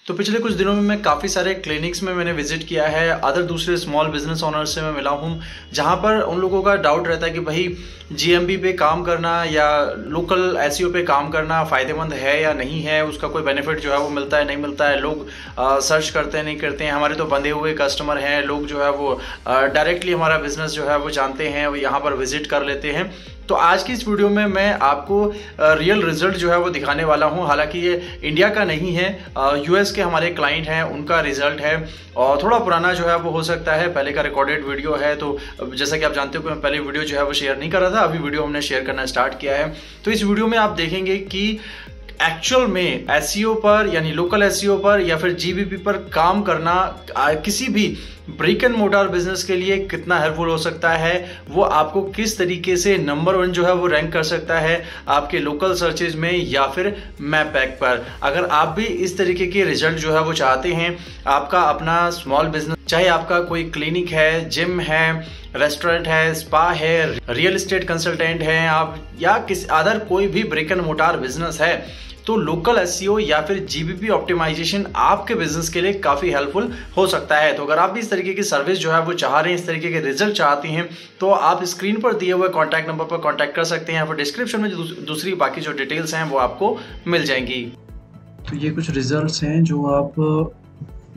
तो पिछले कुछ दिनों में मैं काफ़ी सारे क्लिनिक्स में मैंने विजिट किया है, अदर दूसरे स्मॉल बिजनेस ओनर्स से मैं मिला हूँ, जहाँ पर उन लोगों का डाउट रहता है कि भाई जीएमबी पे काम करना या लोकल एसईओ पे काम करना फ़ायदेमंद है या नहीं है, उसका कोई बेनिफिट जो है वो मिलता है नहीं मिलता है, लोग सर्च करते हैं नहीं करते हैं। हमारे तो बंधे हुए कस्टमर हैं, लोग जो है वो डायरेक्टली हमारा बिजनेस जो है वो जानते हैं, वो यहाँ पर विजिट कर लेते हैं। तो आज की इस वीडियो में मैं आपको रियल रिजल्ट जो है वो दिखाने वाला हूं। हालांकि ये इंडिया का नहीं है, यूएस के हमारे क्लाइंट हैं, उनका रिजल्ट है और थोड़ा पुराना जो है वो हो सकता है, पहले का रिकॉर्डेड वीडियो है। तो जैसा कि आप जानते हो कि मैं पहले वीडियो जो है वो शेयर नहीं कर रहा था, अभी वीडियो हमने शेयर करना स्टार्ट किया है। तो इस वीडियो में आप देखेंगे कि एक्चुअल में एसईओ पर यानी लोकल एसईओ पर या फिर जीबीपी पर काम करना किसी भी ब्रिक एंड मोटार बिजनेस के लिए कितना हेल्पफुल हो सकता है, वो आपको किस तरीके से नंबर 1 जो है वो रैंक कर सकता है आपके लोकल सर्चेज में या फिर मैपैक पर। अगर आप भी इस तरीके के रिजल्ट जो है वो चाहते हैं, आपका अपना स्मॉल बिजनेस, चाहे आपका कोई क्लिनिक है, जिम है, रेस्टोरेंट है, स्पा है, रियल एस्टेट कंसल्टेंट हैं आप, या किसी अदर कोई भी ब्रिक एंड मोटार बिजनेस है, तो लोकल एसईओ या फिर जीबीपी ऑप्टिमाइजेशन आपके बिजनेस के लिए काफी हेल्पफुल हो सकता है। तो अगर आप भी इस तरीके की सर्विस जो है वो चाह रहे हैं, इस तरीके के रिजल्ट चाहते हैं, तो आप स्क्रीन पर दिए हुए कॉन्टैक्ट नंबर पर कॉन्टैक्ट कर सकते हैं या फिर डिस्क्रिप्शन में जो दूसरी बाकी जो डिटेल्स हैं वो आपको मिल जाएंगी। तो ये कुछ रिजल्ट्स हैं जो आप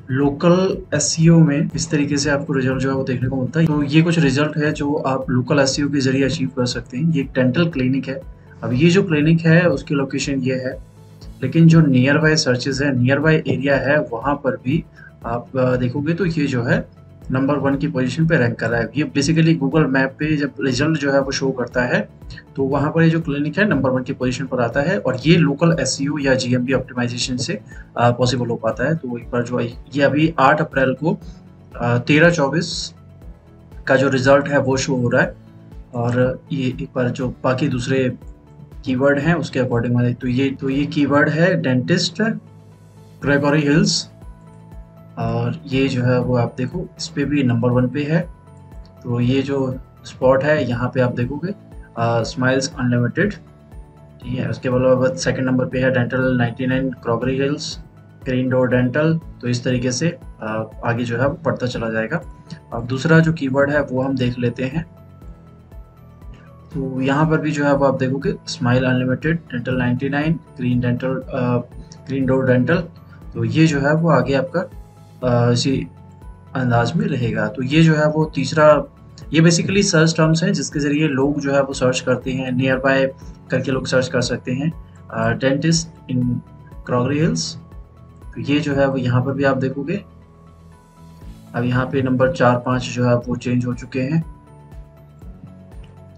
लोकल एसईओ में इस तरीके से आपको रिजल्ट जो है वो देखने को मिलता है। तो ये कुछ रिजल्ट है जो आप लोकल एसईओ के जरिए अचीव कर सकते हैं। ये एक डेंटल क्लिनिक है। अब ये जो क्लिनिक है उसकी लोकेशन ये है, लेकिन जो नियर बाय सर्चेज है, नियर बाय एरिया है, वहाँ पर भी आप देखोगे तो ये जो है नंबर 1 की पोजीशन पे रैंक कर रहा है। ये बेसिकली गूगल मैप पे जब रिजल्ट जो है वो शो करता है तो वहाँ पर ये जो क्लिनिक है नंबर 1 की पोजीशन पर आता है, और ये लोकल एसईओ या जीएमबी ऑप्टिमाइजेशन से पॉसिबल हो पाता है। तो एक बार जो ये अभी 8 अप्रैल को 13-24 का जो रिजल्ट है वो शो हो रहा है, और ये एक बार जो बाकी दूसरे कीवर्ड हैं उसके अकॉर्डिंग में तो ये कीवर्ड है डेंटिस्ट, ग्रेगोरी हिल्स, और ये जो है वो आप देखो इस पे भी नंबर 1 पे है। तो ये जो स्पॉट है यहाँ पे आप देखोगे स्माइल्स अनलिमिटेड, ठीक है। उसके बाद सेकंड नंबर पे है dental 99, Gregory hills, green door dental. तो इस तरीके से आगे जो है वो पढ़ता चला जाएगा। अब दूसरा जो कीवर्ड है वो हम देख लेते हैं। तो यहाँ पर भी जो है वो आप देखोगे smile unlimited, dental 99, green door dental. तो ये जो है वो आगे आपका इसी अंदाज में रहेगा। तो ये जो है वो तीसरा, ये बेसिकली सर्च टर्म्स हैं जिसके ज़रिए लोग जो है वो सर्च करते हैं, नियर बाय करके लोग सर्च कर सकते हैं डेंटिस्ट इन ग्रेगोरी हिल्स। तो ये जो है वो यहाँ पर भी आप देखोगे अब यहाँ पे नंबर 4-5 जो है वो चेंज हो चुके हैं।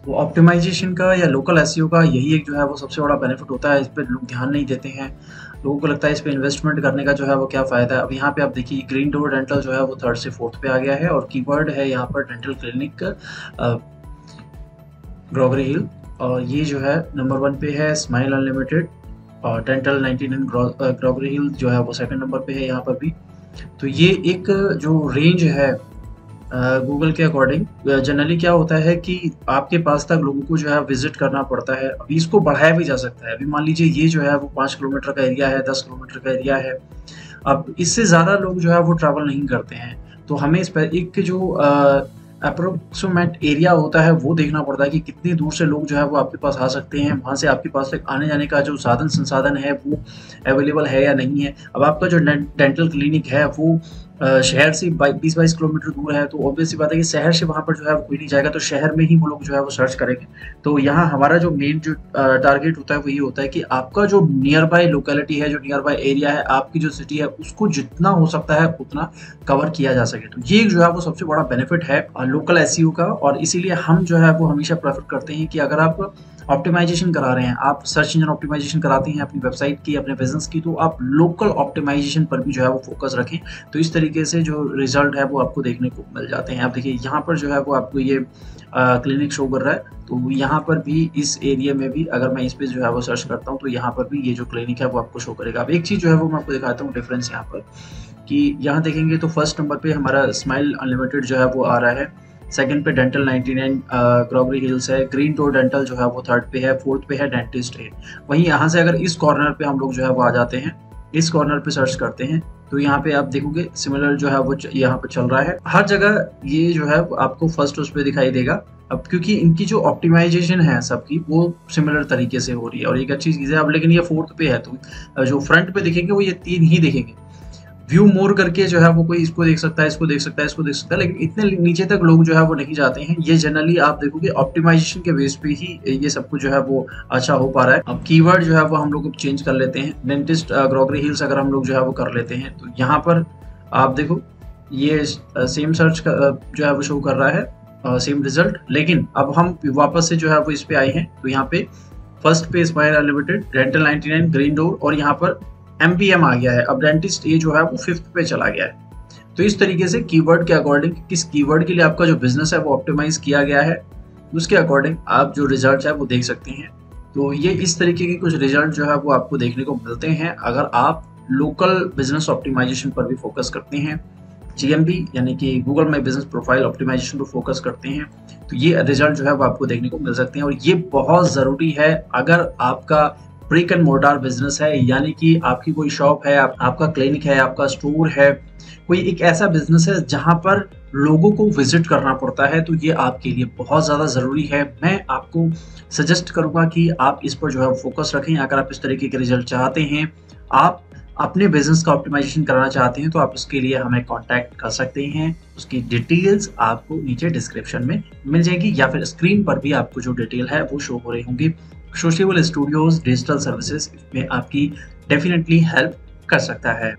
वो ऑप्टिमाइजेशन का या लोकल एसईओ का यही एक जो है वो सबसे बड़ा बेनिफिट होता है। इस पर लोग ध्यान नहीं देते हैं, लोगों को लगता है इस पे इन्वेस्टमेंट करने का जो है वो क्या फ़ायदा है। अब यहाँ पे आप देखिए ग्रीन डोर डेंटल जो है वो 3rd से 4th पे आ गया है, और कीवर्ड है यहाँ पर डेंटल क्लिनिक ग्रेगोरी हिल, और ये जो है नंबर 1 पे है स्माइल अनलिमिटेड, और डेंटल 99 ग्रेगोरी हिल जो है वो 2nd नंबर पे है यहाँ पर भी। तो ये एक जो रेंज है गूगल के अकॉर्डिंग, जनरली क्या होता है कि आपके पास तक लोगों को जो है विजिट करना पड़ता है। अभी इसको बढ़ाया भी जा सकता है। अभी मान लीजिए ये जो है वो 5 किलोमीटर का एरिया है, 10 किलोमीटर का एरिया है, अब इससे ज़्यादा लोग जो है वो ट्रैवल नहीं करते हैं। तो हमें इस पर एक जो अप्रोक्सीमेट एरिया होता है वो देखना पड़ता है कि कितनी दूर से लोग जो है वो आपके पास आ सकते हैं, वहाँ से आपके पास तक आने जाने का जो साधन संसाधन है वो अवेलेबल है या नहीं है। अब आपका जो डेंटल क्लिनिक है वो शहर से 20-22 किलोमीटर दूर है, तो ऑब्वियस सी बात है कि शहर से वहाँ पर जो है कोई नहीं जाएगा, तो शहर में ही वो लोग जो है वो सर्च करेंगे। तो यहाँ हमारा जो मेन जो टारगेट होता है वो ये होता है कि आपका जो नियर बाय लोकेलिटी है, जो नियर बाय एरिया है, आपकी जो सिटी है, उसको जितना हो सकता है उतना कवर किया जा सके। तो ये जो है वो सबसे बड़ा बेनिफिट है लोकल एसईओ का, और इसीलिए हम जो है वो हमेशा प्रेफर करते हैं कि अगर आप ऑप्टिमाइजेशन करा रहे हैं, आप सर्च इंजन ऑप्टिमाइजेशन कराते हैं अपनी वेबसाइट की, अपने बिजनेस की, तो आप लोकल ऑप्टिमाइजेशन पर भी जो है वो फोकस रखें। तो इस तरीके से जो रिजल्ट है वो आपको देखने को मिल जाते हैं। आप देखिए यहाँ पर जो है वो आपको ये क्लिनिक शो कर रहा है, तो यहाँ पर भी इस एरिया में भी अगर मैं इस पर जो है वो सर्च करता हूँ तो यहाँ पर भी ये जो क्लिनिक है वो आपको शो करेगा। अब एक चीज़ जो है वो मैं आपको दिखाता हूँ डिफरेंस यहाँ पर, कि यहाँ देखेंगे तो फर्स्ट नंबर पे हमारा स्माइल अनलिमिटेड जो है वो आ रहा है, सेकंड पे डेंटल 99 ग्रेगोरी हिल्स है, ग्रीन डोर डेंटल जो है वो 3rd पे है, 4th पे है डेंटिस्ट है। वहीं यहाँ से अगर इस कॉर्नर पे हम लोग जो है वो आ जाते हैं इस कॉर्नर पे सर्च करते हैं तो यहाँ पे आप देखोगे सिमिलर जो है वो यहाँ पे चल रहा है। हर जगह ये जो है आपको फर्स्ट उस पे दिखाई देगा। अब क्योंकि इनकी जो ऑप्टिमाइजेशन है सबकी वो सिमिलर तरीके से हो रही है और एक अच्छी चीज़ है। अब लेकिन ये 4th पे है तो जो फ्रंट पे दिखेंगे वो ये 3 ही दिखेंगे। व्यू मोर करके जो है वो कोई इसको देख सकता है, इसको देख सकता है, इसको देख सकता है, लेकिन इतने नीचे तक लोग जो है वो नहीं जाते हैं। ये जनरली आप देखोगे ऑप्टिमाइजेशन के बेस पे ही ये सब कुछ जो है वो अच्छा हो पा रहा है। अब कीवर्ड जो है वो हम लोग चेंज कर लेते हैं। डेंटिस्ट ग्रोकरी हिल्स अगर हम लोग जो है वो कर लेते हैं तो यहाँ पर आप देखो ये सेम सर्च जो है वो शो कर रहा है, सेम रिजल्ट। लेकिन अब हम वापस से जो है वो इस पे आए हैं तो यहाँ पे फर्स्ट पे smile unlimited, dental 99, green door और यहाँ पर MPM आ गया है। अब डेंटिस्ट ये जो है वो 5th पे चला गया है। तो इस तरीके से कीवर्ड के अकॉर्डिंग किस कीवर्ड के लिए आपका जो बिजनेस है वो ऑप्टिमाइज किया गया है उसके अकॉर्डिंग आप जो रिजल्ट है वो देख सकते हैं। तो ये इस तरीके के कुछ रिजल्ट जो है वो आपको देखने को मिलते हैं अगर आप लोकल बिजनेस ऑप्टिमाइजेशन पर भी फोकस करते हैं, GMP यानी कि Google my business profile optimisation पर फोकस करते हैं तो ये रिजल्ट जो है वो आपको देखने को मिल सकते हैं। और ये बहुत ज़रूरी है अगर आपका ब्रिक एंड मोर्टार बिजनेस है, यानी कि आपकी कोई शॉप है, आपका क्लिनिक है, आपका स्टोर है, कोई एक ऐसा बिजनेस है जहां पर लोगों को विजिट करना पड़ता है, तो ये आपके लिए बहुत ज़्यादा ज़रूरी है। मैं आपको सजेस्ट करूंगा कि आप इस पर जो है फोकस रखें। अगर आप इस तरीके के रिजल्ट चाहते हैं, आप अपने बिजनेस का ऑप्टिमाइजेशन कराना चाहते हैं तो आप उसके लिए हमें कांटेक्ट कर सकते हैं। उसकी डिटेल्स आपको नीचे डिस्क्रिप्शन में मिल जाएगी या फिर स्क्रीन पर भी आपको जो डिटेल है वो शो हो रही होंगी। सोशेबल स्टूडियोज डिजिटल सर्विसेज में आपकी डेफिनेटली हेल्प कर सकता है।